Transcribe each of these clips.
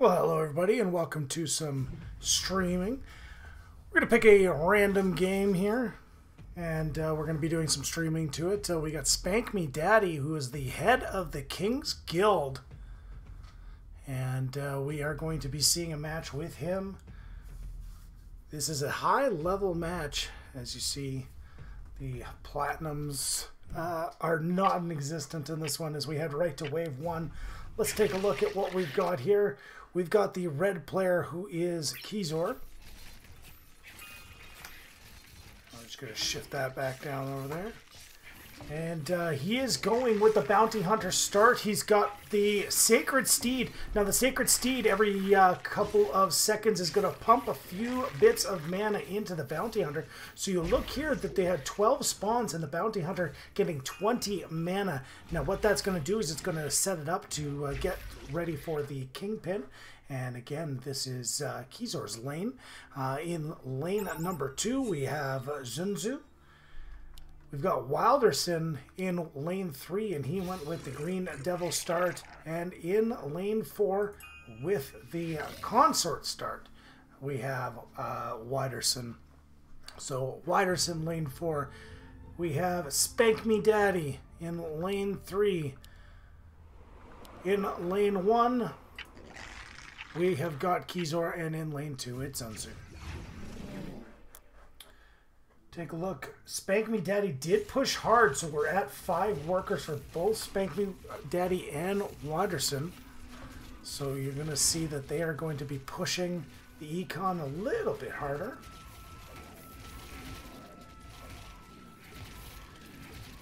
Well, hello everybody, and welcome to some streaming. We're going to pick a random game here, and we're going to be doing some streaming to it. We got SpankMeDaddy, who is the head of the King's Guild, and we are going to be seeing a match with him. This is a high-level match. As you see, the Platinums are non-existent in this one, as we head right to Wave 1. Let's take a look at what we've got here. We've got the red player, who is Ceezor. I'm just going to shift that back down over there. And he is going with the Bounty Hunter start. He's got the Sacred Steed. Now, the Sacred Steed, every couple of seconds, is going to pump a few bits of mana into the Bounty Hunter. So you look here that they had 12 spawns and the Bounty Hunter getting 20 mana. Now, what that's going to do is it's going to set it up to get ready for the Kingpin. And again, this is Ceezor's lane. In lane number 2, we have Xunxu. We've got Widderson in lane 3, and he went with the Green Devil start. And in lane 4, with the Consort start, we have Widderson. So Widderson lane 4. We have SpankMeDaddy in lane 3. In lane 1, we have got Ceezor, and in lane 2, it's Xunxu. Take a look. SpankMeDaddy did push hard, so we're at 5 workers for both SpankMeDaddy and Widderson. So you're going to see that they are going to be pushing the econ a little bit harder.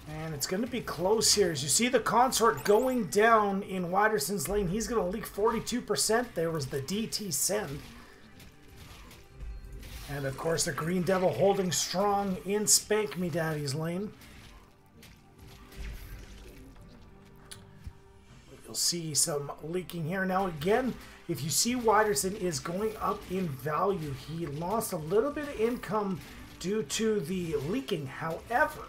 And it's going to be close here. As you see the Consort going down in Widderson's lane, he's going to leak 42%. There was the DT send. And of course, the Green Devil holding strong in SpankMeDaddy's lane. You'll see some leaking here. Now again, if you see Widderson is going up in value, he lost a little bit of income due to the leaking. However,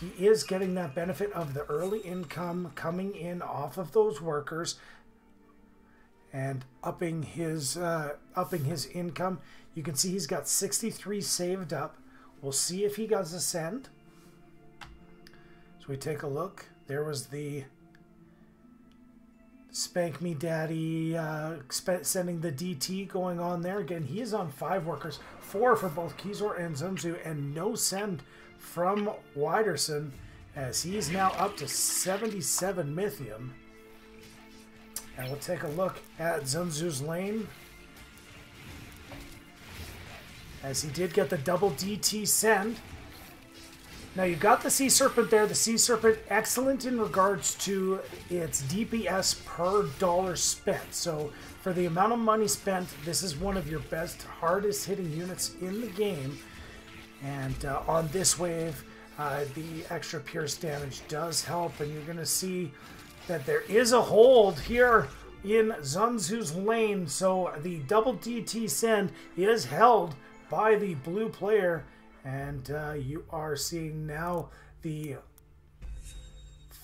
he is getting that benefit of the early income coming in off of those workers and upping his income. You can see he's got 63 saved up. We'll see if he does a send. So we take a look. There was the SpankMeDaddy sending the DT going on there. Again, he is on 5 workers. 4 for both Ceezor and Xunxu, and no send from Widderson, as he's now up to 77 Mythium. And we'll take a look at Xunxu's lane, as he did get the double DT send. Now you've got the Sea Serpent there. The Sea Serpent, excellent in regards to its DPS per dollar spent. So for the amount of money spent, this is one of your best, hardest hitting units in the game. And on this wave, the extra pierce damage does help. And you're going to see that there is a hold here in Xunxu's lane. So the double DT send is held by the blue player, and you are seeing now the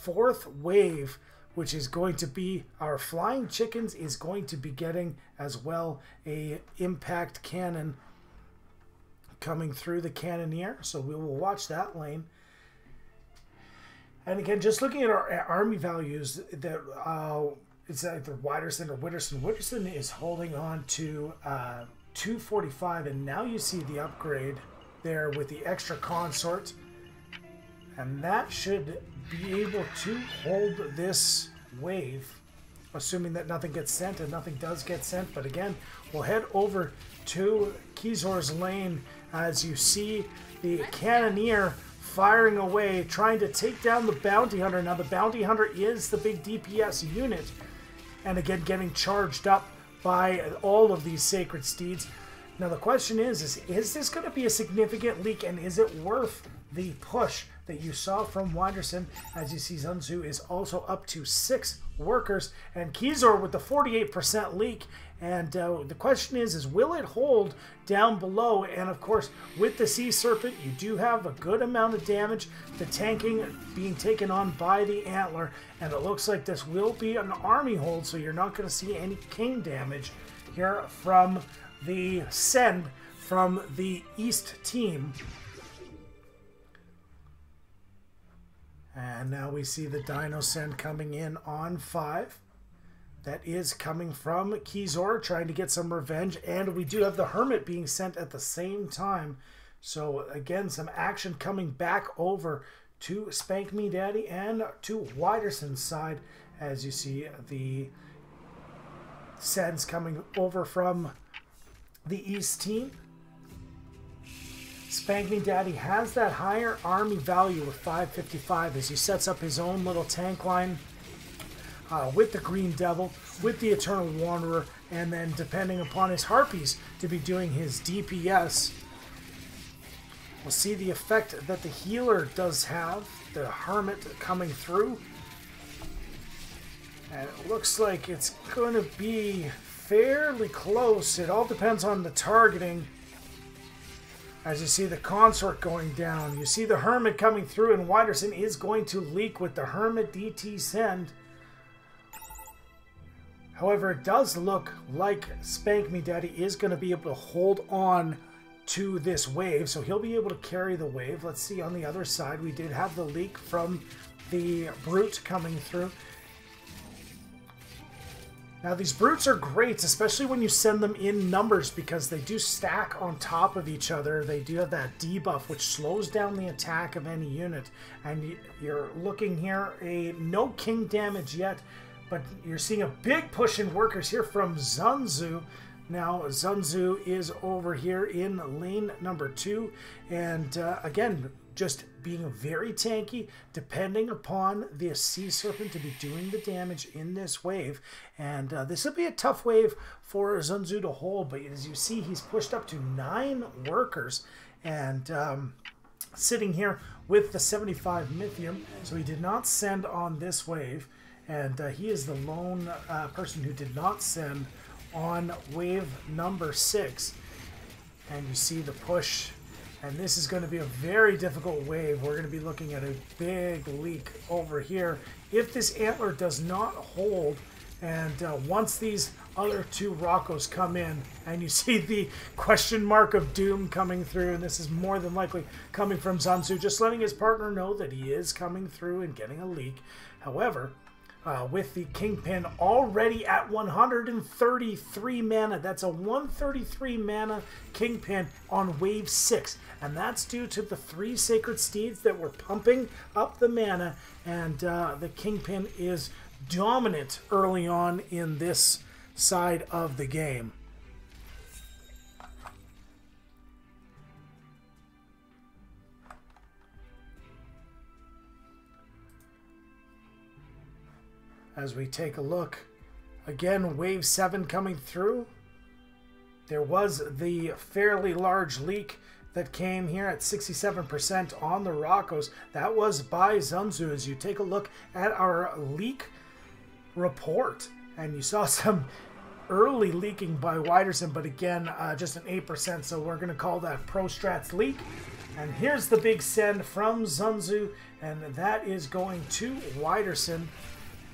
4th wave, which is going to be our Flying Chickens, is going to be getting as well a impact cannon coming through the Cannoneer. So we will watch that lane. And again, just looking at our army values, that it's either Widderson or Widderson. Widderson is holding on to 245, and now you see the upgrade there with the extra Consort, and that should be able to hold this wave, assuming that nothing gets sent, and nothing does get sent. But again, we'll head over to Ceezor's lane, as you see the Cannoneer firing away, trying to take down the Bounty Hunter. Now the Bounty Hunter is the big DPS unit, and again getting charged up by all of these Sacred Steeds. Now the question is this going to be a significant leak, and is it worth the push that you saw from Widderson? As you see, Xunxu is also up to 6 workers, and Ceezor with the 48% leak. And the question is will it hold down below? And of course, with the Sea Serpent, you do have a good amount of damage. The tanking being taken on by the Antler, and it looks like this will be an army hold, so you're not going to see any king damage here from the send from the East team. And now we see the Dino Send coming in on 5. That is coming from Ceezor, trying to get some revenge. And we do have the Hermit being sent at the same time. So, again, some action coming back over to SpankMeDaddy and to Widderson's side. As you see the sends coming over from the East team. SpankMeDaddy has that higher army value of 555 as he sets up his own little tank line. With the Green Devil, with the Eternal Wanderer, and then depending upon his Harpies to be doing his DPS. We'll see the effect that the healer does have, the Hermit coming through. And it looks like it's going to be fairly close. It all depends on the targeting. As you see the Consort going down, you see the Hermit coming through, and Widderson is going to leak with the Hermit DT send. However, it does look like SpankMeDaddy is going to be able to hold on to this wave, so he'll be able to carry the wave. Let's see on the other side. We did have the leak from the Brute coming through. Now, these Brutes are great, especially when you send them in numbers, because they do stack on top of each other. They do have that debuff, which slows down the attack of any unit. And you're looking here, no king damage yet, but you're seeing a big push in workers here from Xunxu. Now, Xunxu is over here in lane number 2. And again, just being very tanky, depending upon the Sea Serpent to be doing the damage in this wave. And this will be a tough wave for Xunxu to hold. But as you see, he's pushed up to 9 workers. And sitting here with the 75 Mythium. So he did not send on this wave. And he is the lone person who did not send on wave number 6. And you see the push. And this is going to be a very difficult wave. We're going to be looking at a big leak over here. If this Antler does not hold, and once these other 2 Roccos come in, and you see the question mark of doom coming through, and this is more than likely coming from Xunxu, just letting his partner know that he is coming through and getting a leak. However, with the Kingpin already at 133 mana. That's a 133 mana Kingpin on wave 6. And that's due to the 3 Sacred Steeds that were pumping up the mana. And the Kingpin is dominant early on in this side of the game. As we take a look, again, wave 7 coming through. There was the fairly large leak that came here at 67% on the Roccos. That was by Xunxu. As you take a look at our leak report, and you saw some early leaking by Widderson, but again, just an 8%, so we're going to call that Pro Strats leak. And here's the big send from Xunxu, and that is going to Widderson.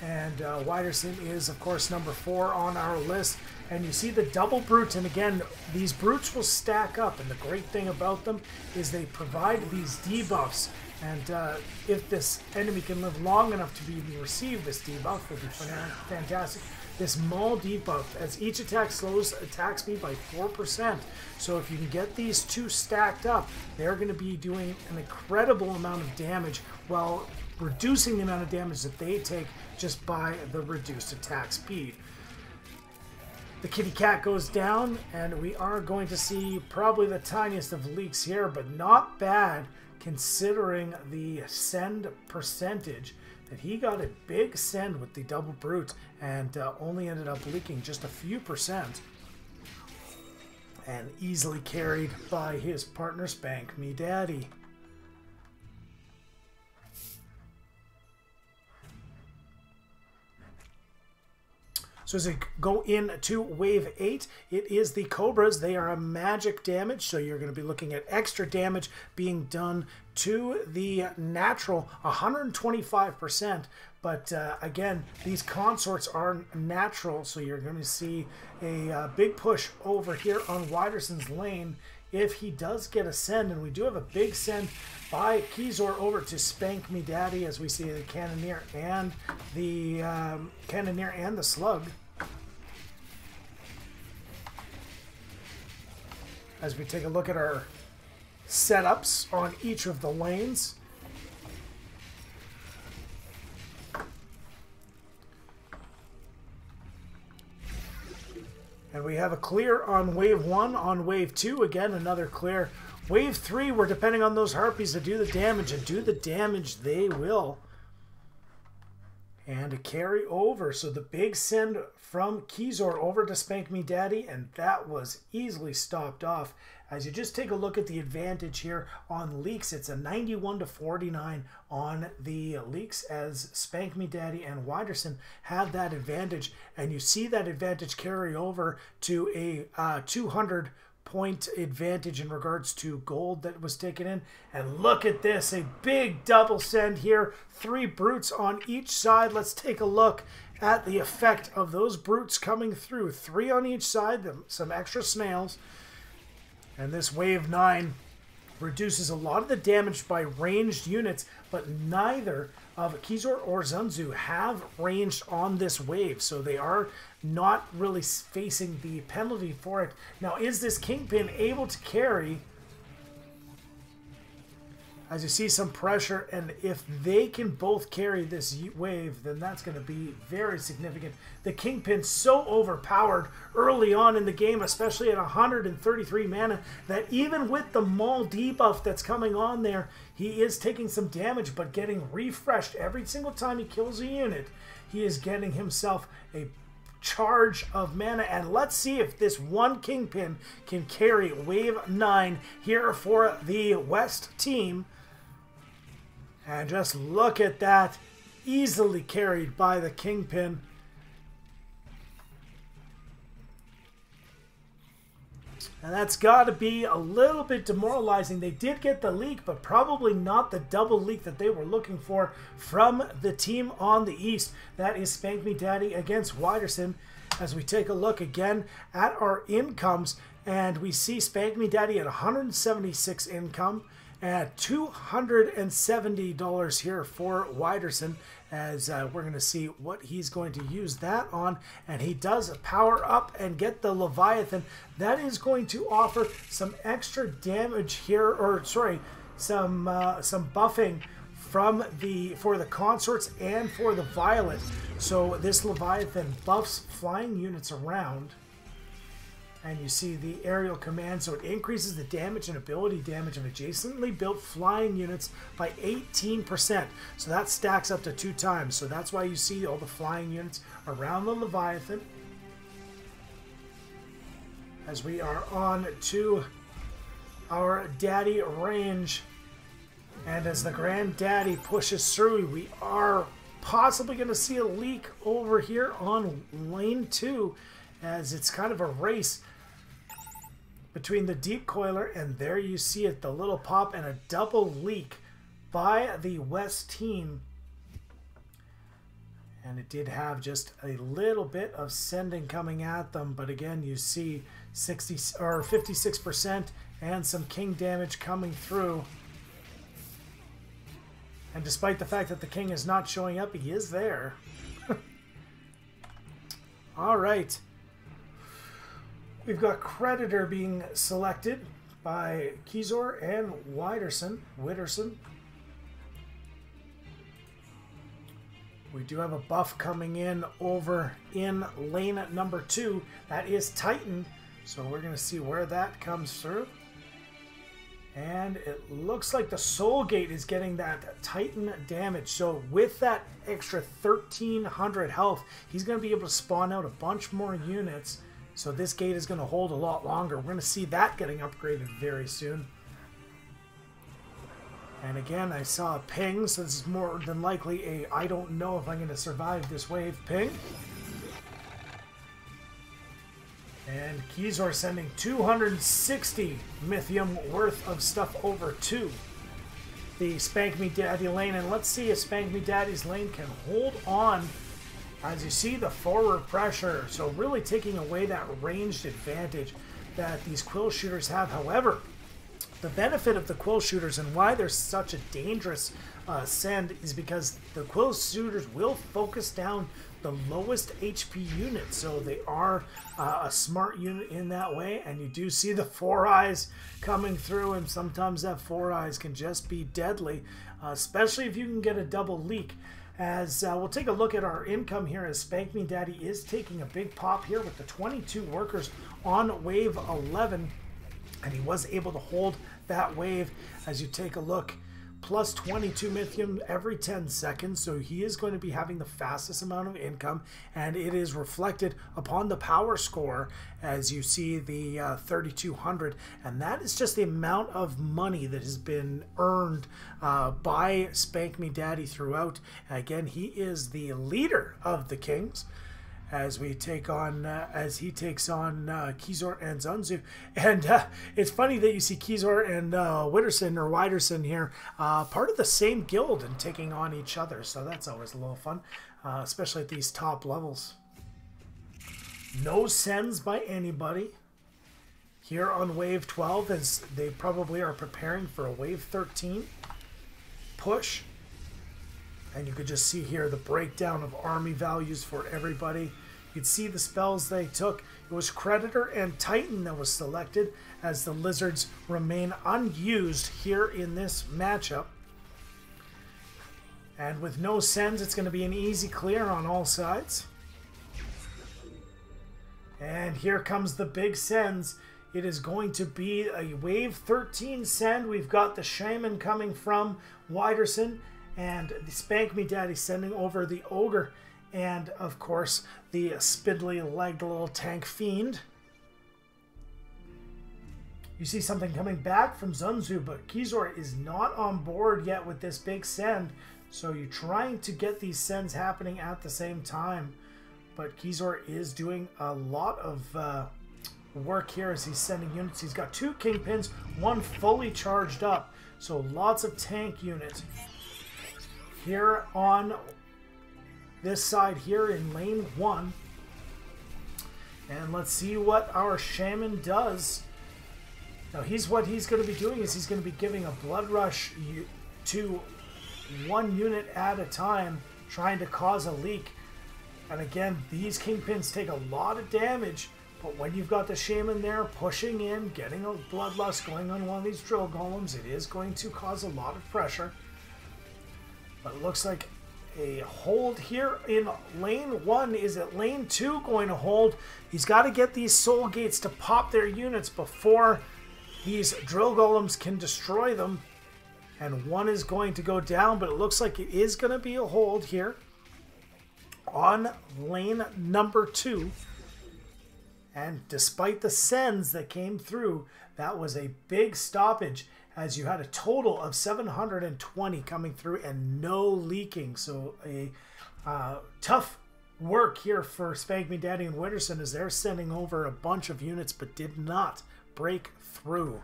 And Widderson is, of course, number 4 on our list. And you see the double Brute. And again, these Brutes will stack up. And the great thing about them is they provide these debuffs. And if this enemy can live long enough to be receive this debuff, will be fantastic. This Maul debuff, as each attack slows attack speed by 4%. So if you can get these 2 stacked up, they're going to be doing an incredible amount of damage while reducing the amount of damage that they take just by the reduced attack speed. The kitty cat goes down, and we are going to see probably the tiniest of leaks here, but not bad considering the send percentage. That he got a big send with the double Brute and only ended up leaking just a few percent. And easily carried by his partner SpankMeDaddy. So as we go into wave 8, it is the Cobras. They are a magic damage, so you're going to be looking at extra damage being done to the natural, 125%. But again, these consorts are natural, so you're going to see a big push over here on Widderson's lane if he does get a send. And we do have a big send by Ceezor over to SpankMeDaddy, as we see the Cannoneer and the Slug. As we take a look at our setups on each of the lanes. And we have a clear on wave 1. On wave 2, again, another clear. Wave 3, we're depending on those Harpies to do the damage, and do the damage they will. And a carry over. So the big send from Ceezor over to SpankMeDaddy, and that was easily stopped off. As you just take a look at the advantage here on leaks, it's a 91 to 49 on the leaks, as SpankMeDaddy and Widderson have that advantage. And you see that advantage carry over to a 200 point advantage in regards to gold that was taken in. And look at this, a big double send here, 3 brutes on each side. Let's take a look at the effect of those brutes coming through. 3 on each side, some extra snails. And this wave 9 reduces a lot of the damage by ranged units, but neither of Ceezor or Xunxu have ranged on this wave, so they are not really facing the penalty for it. Now, is this Kingpin able to carry? As you see some pressure, and if they can both carry this wave, then that's going to be very significant. The Kingpin's so overpowered early on in the game, especially at 133 mana, that even with the Maul debuff that's coming on there, he is taking some damage, but getting refreshed every single time he kills a unit. He is getting himself a charge of mana, and let's see if this one Kingpin can carry wave 9 here for the West team. And just look at that, easily carried by the Kingpin. And that's got to be a little bit demoralizing. They did get the leak, but probably not the double leak that they were looking for from the team on the East. That is SpankMeDaddy against Widderson. As we take a look again at our incomes, and we see SpankMeDaddy at 176 income, at $270 here for Widderson, as we're going to see what he's going to use that on. And he does power up and get the Leviathan. That is going to offer some extra damage here, or sorry, some buffing from for the consorts and for the Violet. So this Leviathan buffs flying units around. And you see the aerial command, so it increases the damage and ability damage of adjacently built flying units by 18%. So that stacks up to 2 times. So that's why you see all the flying units around the Leviathan. As we are on to our Daddy range, and as the Granddaddy pushes through, we are possibly going to see a leak over here on lane 2, as it's kind of a race between the Deep Coiler, and there you see it, the little pop, and a double leak by the West team. And it did have just a little bit of sending coming at them, but again, you see 56% and some king damage coming through. And despite the fact that the king is not showing up, he is there. All right. We've got Creditor being selected by Ceezor and Widderson. We do have a buff coming in over in lane number 2. That is Titan. So we're going to see where that comes through. And it looks like the Soul Gate is getting that Titan damage. So with that extra 1,300 health, he's going to be able to spawn out a bunch more units. So this gate is going to hold a lot longer. We're going to see that getting upgraded very soon. And again, I saw a ping, so this is more than likely a I don't know if I'm going to survive this wave ping. And Ceezor sending 260 Mythium worth of stuff over to the SpankMeDaddy lane. And let's see if SpankMeDaddy's lane can hold on. As you see, the forward pressure. So really taking away that ranged advantage that these quill shooters have. However, the benefit of the quill shooters and why they're such a dangerous send is because the quill shooters will focus down the lowest HP unit, so they are a smart unit in that way. And you do see the 4 eyes coming through, and sometimes that 4 eyes can just be deadly, especially if you can get a double leak. As we'll take a look at our income here, as SpankMeDaddy is taking a big pop here with the 22 workers on wave 11, and he was able to hold that wave. As you take a look, plus 22 Mythium every 10 seconds, so he is going to be having the fastest amount of income, and it is reflected upon the power score as you see the 3200, and that is just the amount of money that has been earned by SpankMeDaddy throughout. Again, he is the leader of the Kings as we take on, as he takes on Ceezor and Xunxu. And it's funny that you see Ceezor and Widderson here, part of the same guild and taking on each other. So that's always a little fun, especially at these top levels. No sends by anybody here on wave 12, as they probably are preparing for a wave 13 push. And you could just see here the breakdown of army values for everybody. You'd see the spells they took. It was Creditor and Titan that was selected, as the Lizards remain unused here in this matchup. And with no sends, it's going to be an easy clear on all sides. And here comes the big sends. It is going to be a wave 13 send. We've got the Shaman coming from Widderson, and the SpankMeDaddy sending over the Ogre, and of course the spindly-legged little tank fiend. You see something coming back from Xunxu, but Ceezor is not on board yet with this big send, so you're trying to get these sends happening at the same time. But Ceezor is doing a lot of work here as he's sending units. He's got 2 Kingpins, 1 fully charged up, so lots of tank units. Here on this side here in lane 1. And let's see what our Shaman does. Now what he's going to be doing is he's going to be giving a blood rush to 1 unit at a time, trying to cause a leak. And again, these Kingpins take a lot of damage, but when you've got the Shaman there pushing in, getting a bloodlust going on one of these drill golems, it is going to cause a lot of pressure. But it looks like a hold here in lane 1. Is it lane 2 going to hold? He's got to get these soul gates to pop their units before these drill golems can destroy them. And 1 is going to go down, but it looks like it is going to be a hold here on lane number 2. And despite the sends that came through, that was a big stoppage, as you had a total of 720 coming through and no leaking. So a tough work here for SpankMeDaddy and Widderson, as they're sending over a bunch of units but did not break through.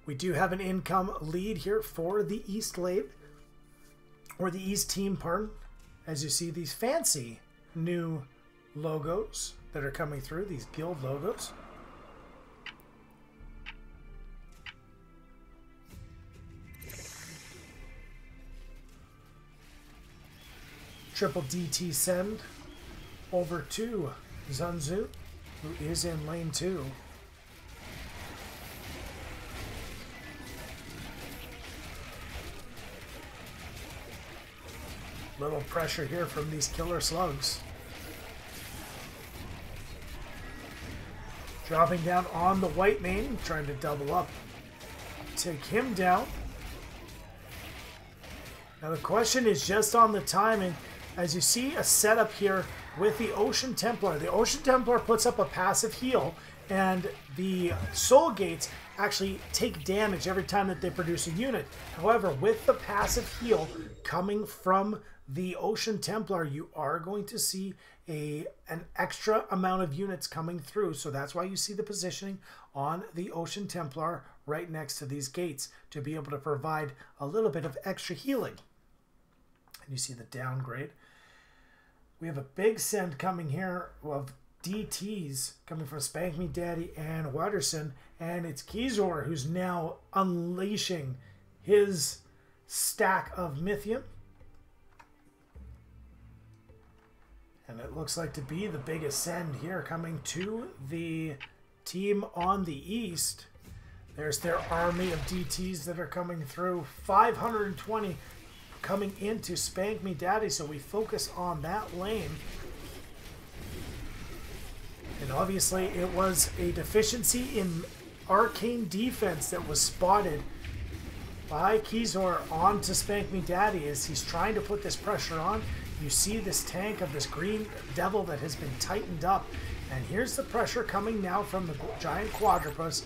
We do have an income lead here for the East lane, or the East team, pardon, as you see these fancy new logos that are coming through, these guild logos. Triple DT send over to Xunxu, who is in lane 2. Little pressure here from these killer slugs. Dropping down on the white mane, trying to double up, take him down. Now the question is just on the timing. As you see a setup here with the Ocean Templar. The Ocean Templar puts up a passive heal, and the soul gates actually take damage every time that they produce a unit. However, with the passive heal coming from the Ocean Templar, you are going to see an extra amount of units coming through. So that's why you see the positioning on the Ocean Templar right next to these gates, to be able to provide a little bit of extra healing. And you see the downgrade. We have a big send coming here of DTs coming from SpankMeDaddy and Widderson, and it's Ceezor who's now unleashing his stack of Mythium. And it looks like to be the biggest send here coming to the team on the east. There's their army of DTs that are coming through. 520 coming into SpankMeDaddy, so we focus on that lane. And obviously it was a deficiency in arcane defense that was spotted by Ceezor onto SpankMeDaddy as he's trying to put this pressure on. You see this tank of this green devil that has been tightened up. And here's the pressure coming now from the giant quadrupus.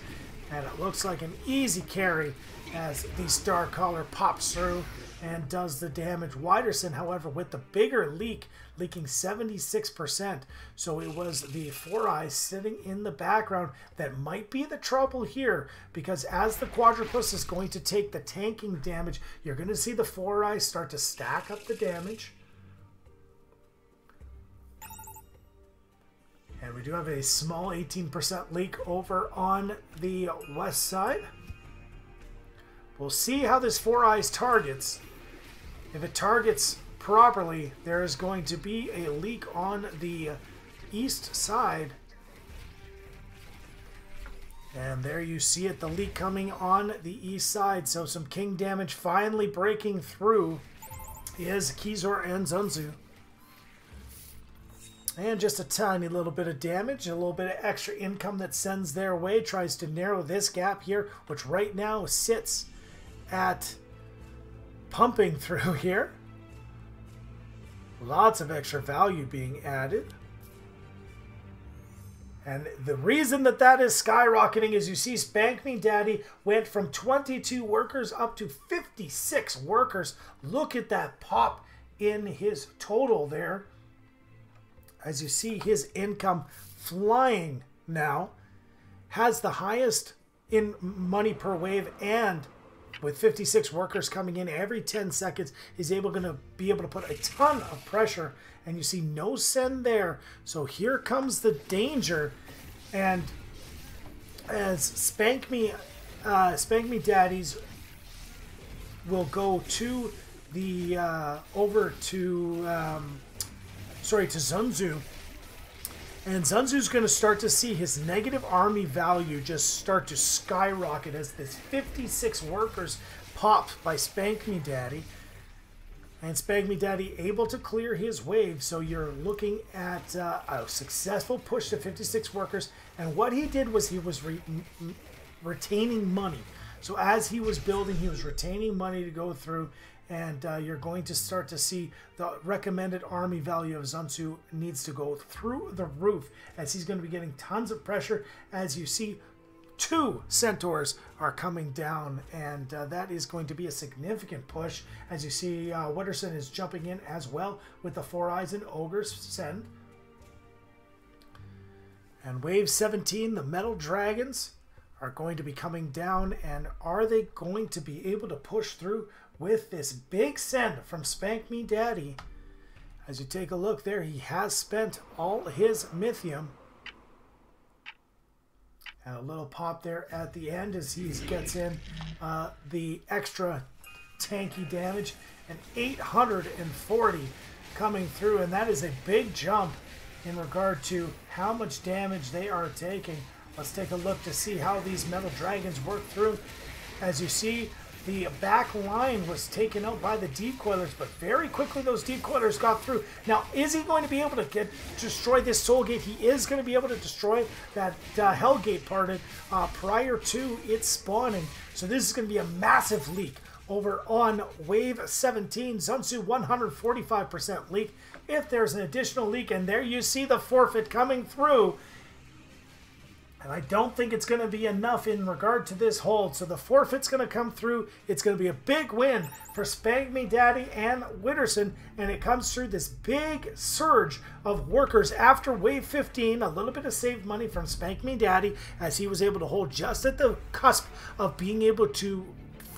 And it looks like an easy carry as the Star Caller pops through and does the damage. Widderson, however, with the bigger leak, leaking 76%. So it was the Four Eyes sitting in the background that might be the trouble here, because as the quadrupus is going to take the tanking damage, you're going to see the Four Eyes start to stack up the damage. And we do have a small 18% leak over on the west side. We'll see how this Four Eyes targets. If it targets properly, there is going to be a leak on the east side. And there you see it, the leak coming on the east side. So some king damage finally breaking through is Ceezor and Xunxu. And just a tiny little bit of damage, a little bit of extra income that sends their way. Tries to narrow this gap here, which right now sits at pumping through here. Lots of extra value being added. And the reason that that is skyrocketing is you see SpankMeDaddy went from 22 workers up to 56 workers. Look at that pop in his total there. As you see his income flying now, has the highest in money per wave, and with 56 workers coming in every 10 seconds, is going to be able to put a ton of pressure. And you see no send there. So here comes the danger. And as SpankMeDaddy's will go to the over to to Xunxu, and Xunxu's going to start to see his negative army value just start to skyrocket as this 56 workers popped by SpankMeDaddy, and SpankMeDaddy able to clear his wave. So you're looking at a successful push to 56 workers, and what he did was he was retaining money. So as he was building, he was retaining money to go through. And you're going to start to see the recommended army value of Xunxu needs to go through the roof, as he's going to be getting tons of pressure. As you see, 2 centaurs are coming down, and that is going to be a significant push. As you see, Widderson is jumping in as well with the Four Eyes and Ogres send. And wave 17, the Metal Dragons are going to be coming down, and are they going to be able to push through with this big send from SpankMeDaddy? As you take a look there, he has spent all his Mythium. And a little pop there at the end as he gets in the extra tanky damage. And 840 coming through, and that is a big jump in regard to how much damage they are taking. Let's take a look to see how these Metal Dragons work through. As you see, the back line was taken out by the deep coilers, but very quickly those deep coilers got through. Now, is he going to be able to destroy this soul gate? He is going to be able to destroy that hell gate parted prior to it spawning. So this is going to be a massive leak over on wave 17. Xunxu 145% leak. If there's an additional leak, and there you see the forfeit coming through, And I don't think it's going to be enough in regard to this hold. So the forfeit's going to come through. It's going to be a big win for SpankMeDaddy and Widderson. And it comes through this big surge of workers after wave 15. A little bit of saved money from SpankMeDaddy as he was able to hold just at the cusp of being able to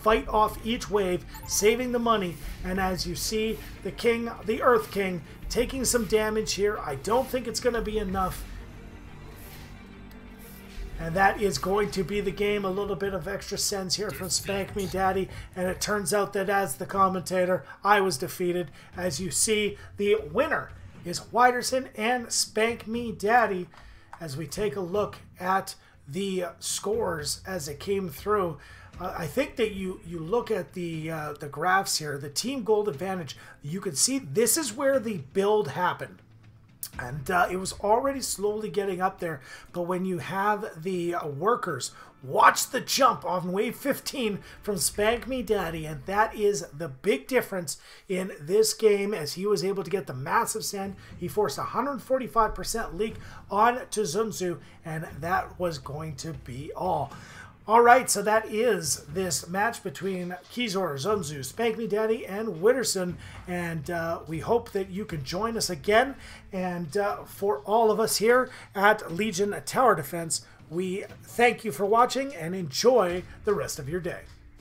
fight off each wave, saving the money. And as you see, the king, the Earth King, taking some damage here. I don't think it's going to be enough. And that is going to be the game. A little bit of extra cents here from SpankMeDaddy. And it turns out that as the commentator, I was defeated. As you see, the winner is Widderson and SpankMeDaddy. As we take a look at the scores as it came through, I think that you look at the graphs here, the team gold advantage, you can see this is where the build happened. And it was already slowly getting up there. But when you have the workers, watch the jump on wave 15 from SpankMeDaddy. And that is the big difference in this game as he was able to get the massive send. He forced a 145% leak on to Xunxu. And that was going to be all. All right, so that is this match between Ceezor, Xunxu, SpankMeDaddy, and Widderson, and we hope that you can join us again. And for all of us here at Legion Tower Defense, we thank you for watching and enjoy the rest of your day.